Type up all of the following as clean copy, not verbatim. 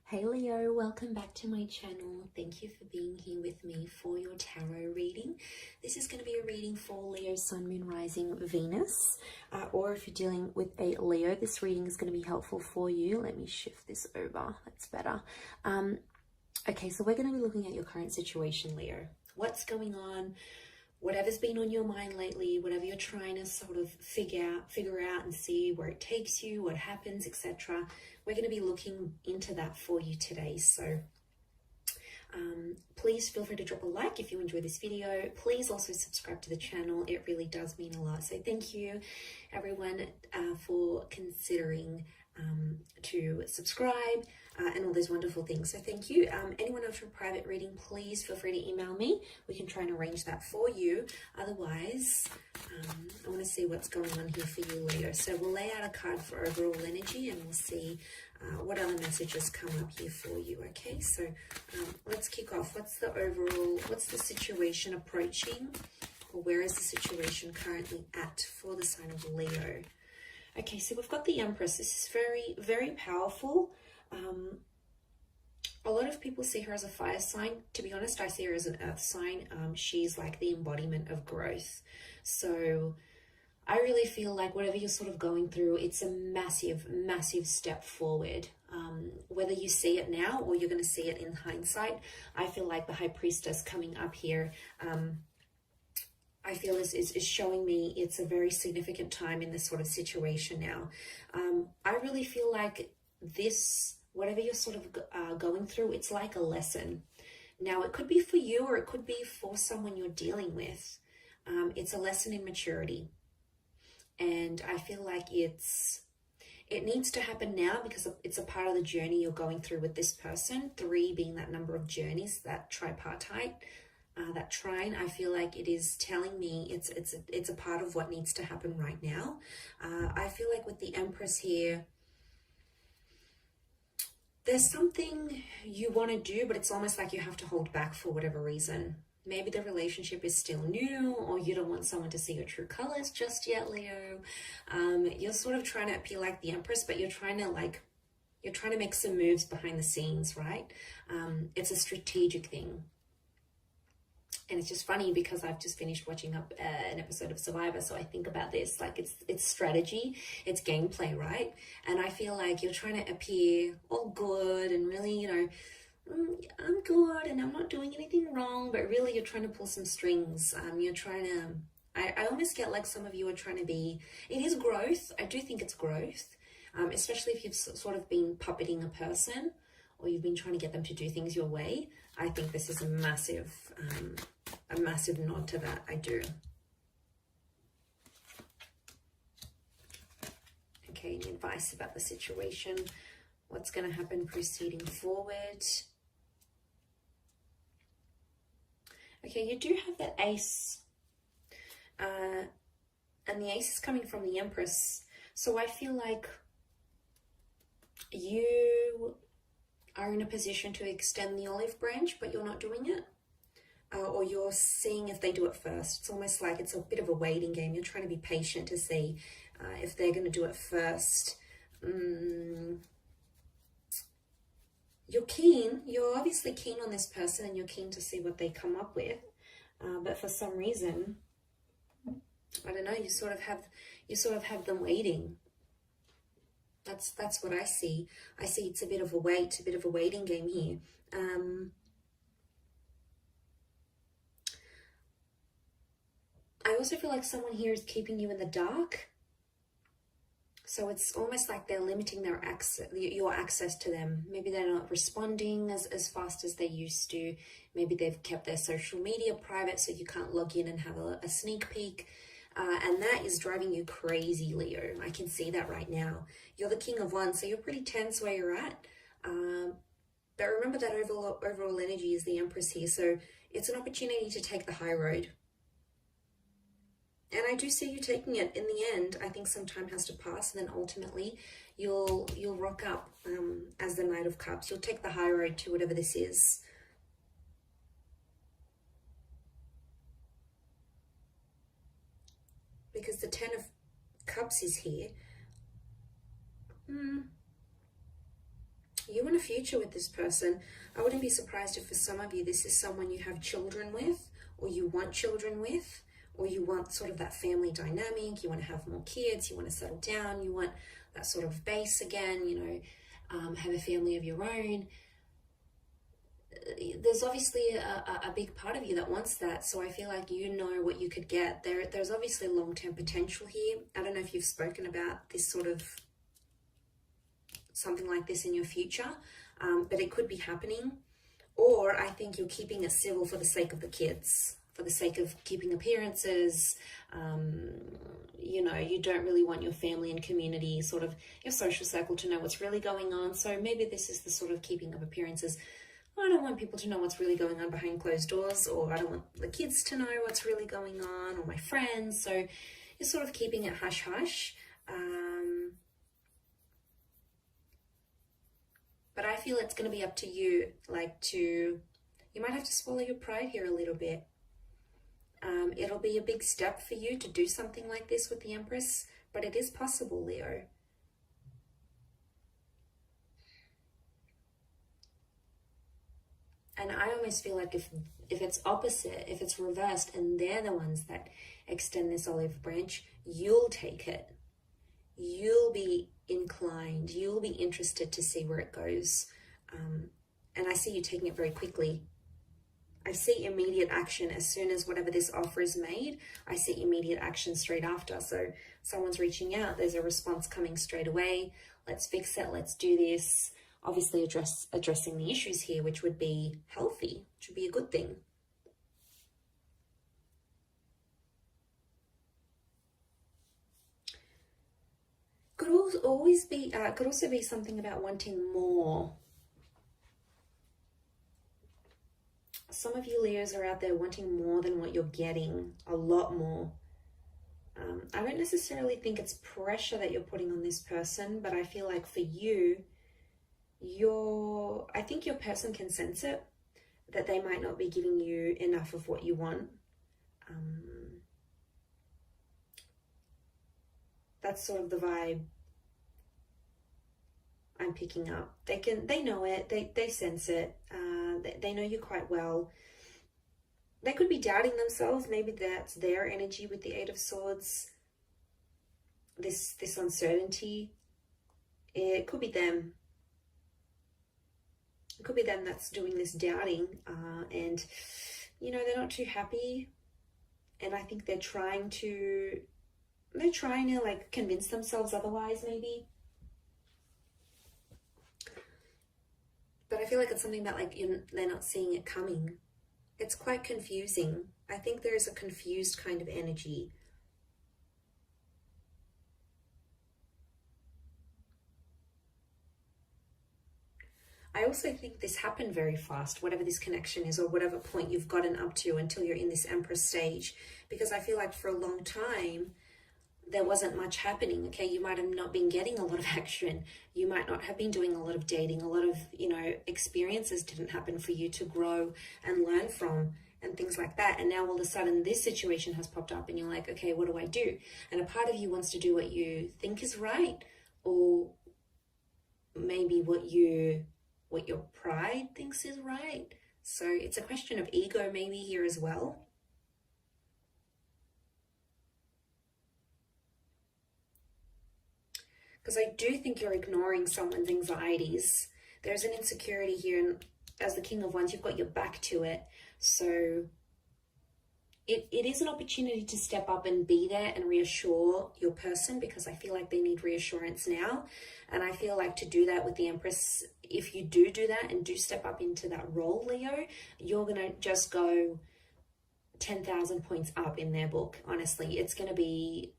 Hey Leo, welcome back to my channel. Thank you for being here with me for your tarot reading. This is going to be a reading for Leo, Sun, Moon, Rising, Venus. Or if you're dealing with a Leo, this reading is going to be helpful for you. Let me shift this over. That's better. Okay, so we're going to be looking at your current situation, Leo. What's going on? Whatever's been on your mind lately, whatever you're trying to sort of figure out and see where it takes you, what happens, etc. We're going to be looking into that for you today. So please feel free to drop a like if you enjoy this video. Please also subscribe to the channel. It really does mean a lot. So thank you everyone for considering to subscribe and all those wonderful things. So thank you. Anyone else for a private reading, please feel free to email me. We can try and arrange that for you. Otherwise, I want to see what's going on here for you, Leo. So we'll lay out a card for overall energy and we'll see what other messages come up here for you. Okay, so let's kick off. What's the situation approaching, or where is the situation currently at for the sign of Leo? Okay, so we've got the Empress. This is very, very powerful. A lot of people see her as a fire sign. To be honest, I see her as an earth sign. She's like the embodiment of growth. So I really feel like whatever you're sort of going through, it's a massive, massive step forward. Whether you see it now or you're going to see it in hindsight, I feel like the High Priestess coming up here, I feel is showing me it's a very significant time in this sort of situation now. I really feel like this, whatever you're sort of going through, it's like a lesson. Now, it could be for you or it could be for someone you're dealing with. It's a lesson in maturity. And I feel like it needs to happen now because it's a part of the journey you're going through with this person. 3 being that number of journeys, that tripartite. That trine, I feel like it is telling me it's a part of what needs to happen right now. I feel like with the Empress here, there's something you want to do, but it's almost like you have to hold back for whatever reason. Maybe the relationship is still new, or you don't want someone to see your true colors just yet, Leo. You're sort of trying to appear like the Empress, but you're trying to make some moves behind the scenes, right? It's a strategic thing. And it's just funny because I've just finished watching an episode of Survivor, so I think about this, like it's strategy, it's gameplay, right? And I feel like you're trying to appear all good and really, you know, I'm good and I'm not doing anything wrong, but really you're trying to pull some strings. You're trying to, I almost get like some of you are trying to be, it is growth. I do think it's growth, especially if you've sort of been puppeting a person or you've been trying to get them to do things your way. I think this is a massive nod to that. I do. Okay, any advice about the situation? What's going to happen proceeding forward? Okay, you do have that Ace. And the Ace is coming from the Empress. So I feel like you are in a position to extend the olive branch, but you're not doing it. Or you're seeing if they do it first. It's almost like it's a bit of a waiting game. You're trying to be patient to see if they're going to do it first. You're keen. You're obviously keen on this person and you're keen to see what they come up with. But for some reason, I don't know, you sort of have them waiting. That's what I see. I see it's a bit of a wait, a bit of a waiting game here. I also feel like someone here is keeping you in the dark. So it's almost like they're limiting their your access to them. Maybe they're not responding as fast as they used to. Maybe they've kept their social media private so you can't log in and have a sneak peek. And that is driving you crazy, Leo. I can see that right now. You're the King of Wands, so you're pretty tense where you're at. But remember that overall energy is the Empress here. So it's an opportunity to take the high road. And I do see you taking it in the end. I think some time has to pass, and then ultimately you'll rock up as the Knight of Cups. You'll take the high road to whatever this is. Because the 10 of Cups is here. You want a future with this person. I wouldn't be surprised if for some of you this is someone you have children with, or you want children with, or you want sort of that family dynamic. You want to have more kids, you want to settle down, you want that sort of base again, you know, have a family of your own. There's obviously a big part of you that wants that, so I feel like you know what you could get. There's obviously long-term potential here. I don't know if you've spoken about this sort of something like this in your future, but it could be happening. Or I think you're keeping it civil for the sake of the kids, for the sake of keeping appearances. You know, you don't really want your family and community, sort of your social circle, to know what's really going on. So maybe this is the sort of keeping of appearances. I don't want people to know what's really going on behind closed doors, or I don't want the kids to know what's really going on, or my friends. So you're sort of keeping it hush-hush. But I feel it's going to be up to you, you might have to swallow your pride here a little bit. It'll be a big step for you to do something like this with the Empress, but it is possible, Leo. And I almost feel like if it's opposite, if it's reversed, and they're the ones that extend this olive branch, you'll take it. You'll be inclined, you'll be interested to see where it goes. And I see you taking it very quickly. I see immediate action as soon as whatever this offer is made. I see immediate action straight after. So someone's reaching out, there's a response coming straight away. Let's fix it, let's do this. Obviously addressing the issues here, which would be healthy, which would be a good thing. Could also be something about wanting more. Some of you Leos are out there wanting more than what you're getting, a lot more. I don't necessarily think it's pressure that you're putting on this person, but I feel like for you, I think your person can sense it, that they might not be giving you enough of what you want. That's sort of the vibe I'm picking up. They know it, they sense it, they know you quite well. They could be doubting themselves. Maybe that's their energy with the Eight of Swords. This uncertainty. It could be them. It could be them that's doing this doubting, and you know, they're not too happy, and I think they're trying to like convince themselves otherwise, maybe. But I feel like it's something that they're not seeing it coming. It's quite confusing. I think there is a confused kind of energy. I also think this happened very fast, whatever this connection is, or whatever point you've gotten up to until you're in this Empress stage, because I feel like for a long time, there wasn't much happening. Okay, you might have not been getting a lot of action. You might not have been doing a lot of dating. A lot of, you know, experiences didn't happen for you to grow and learn from and things like that. And now all of a sudden this situation has popped up and you're like, okay, what do I do? And a part of you wants to do what you think is right, or maybe what your pride thinks is right. So it's a question of ego maybe here as well. Because I do think you're ignoring someone's anxieties. There's an insecurity here, and as the King of Wands, you've got your back to it. So it is an opportunity to step up and be there and reassure your person, because I feel like they need reassurance now. And I feel like to do that with the Empress, if you do that and do step up into that role, Leo, you're going to just go 10,000 points up in their book. Honestly, it's going to be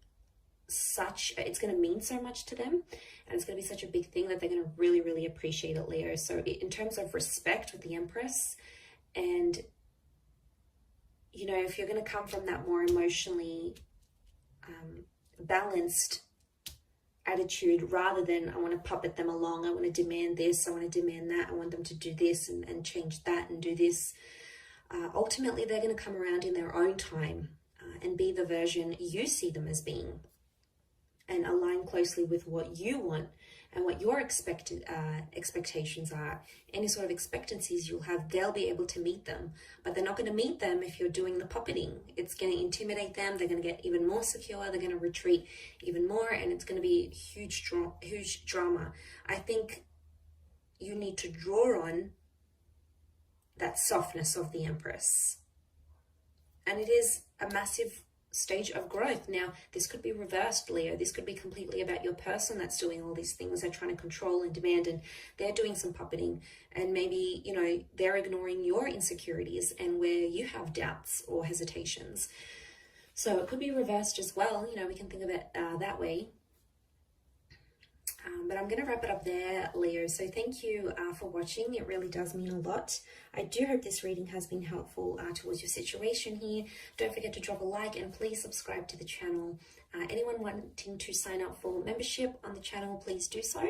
it's going to mean so much to them, and it's going to be such a big thing that they're going to really, really appreciate it, Leo. So in terms of respect with the Empress, and you know, if you're going to come from that more emotionally balanced attitude, rather than I want to puppet them along, I want to demand this, I want to demand that, I want them to do this and change that and do this, ultimately they're going to come around in their own time and be the version you see them as being, and align closely with what you want and what your expectations are, any sort of expectancies you'll have, they'll be able to meet them. But they're not going to meet them if you're doing the puppeting. It's going to intimidate them. They're going to get even more secure. They're going to retreat even more, and it's going to be huge drama. I think you need to draw on that softness of the Empress. And it is a massive stage of growth. Now, this could be reversed, Leo. This could be completely about your person that's doing all these things. They're trying to control and demand, and they're doing some puppeting, and maybe, you know, they're ignoring your insecurities and where you have doubts or hesitations. So it could be reversed as well. You know, we can think of it that way. But I'm going to wrap it up there, Leo. So thank you for watching. It really does mean a lot. I do hope this reading has been helpful towards your situation here. Don't forget to drop a like and please subscribe to the channel. Anyone wanting to sign up for membership on the channel, please do so.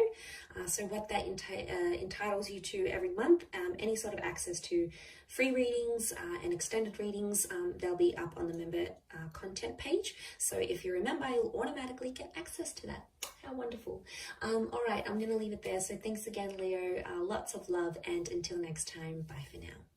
So what that entitles you to every month, any sort of access to free readings and extended readings, they'll be up on the member content page. So if you're a member, you'll automatically get access to that. How wonderful. All right, I'm going to leave it there. So thanks again, Leo. Lots of love, and until next time, bye for now.